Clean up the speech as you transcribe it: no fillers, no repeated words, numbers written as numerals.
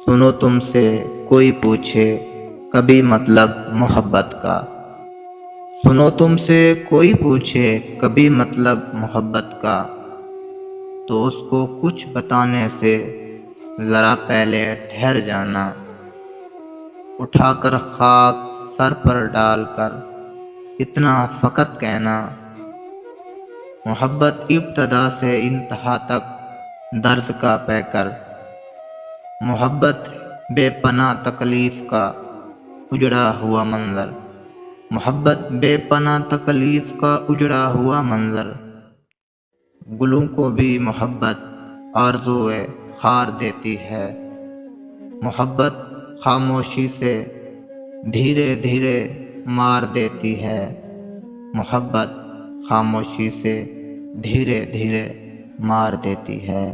سنو تم سے کوئی پوچھے کبھی مطلب محبت کا، سنو تم سے کوئی پوچھے کبھی مطلب محبت کا، تو اس کو کچھ بتانے سے ذرا پہلے ٹھہر جانا، اٹھا کر خاک سر پر ڈال کر اتنا فقط کہنا، محبت ابتدا سے انتہا تک درد کا پیکر، محبت بے پناہ تکلیف کا اجڑا ہوا منظر، محبت بے پناہ تکلیف کا اجڑا ہوا منظر، گلوں کو بھی محبت آرزوئے خار دیتی ہے، محبت خاموشی سے دھیرے دھیرے مار دیتی ہے، محبت خاموشی سے دھیرے دھیرے مار دیتی ہے۔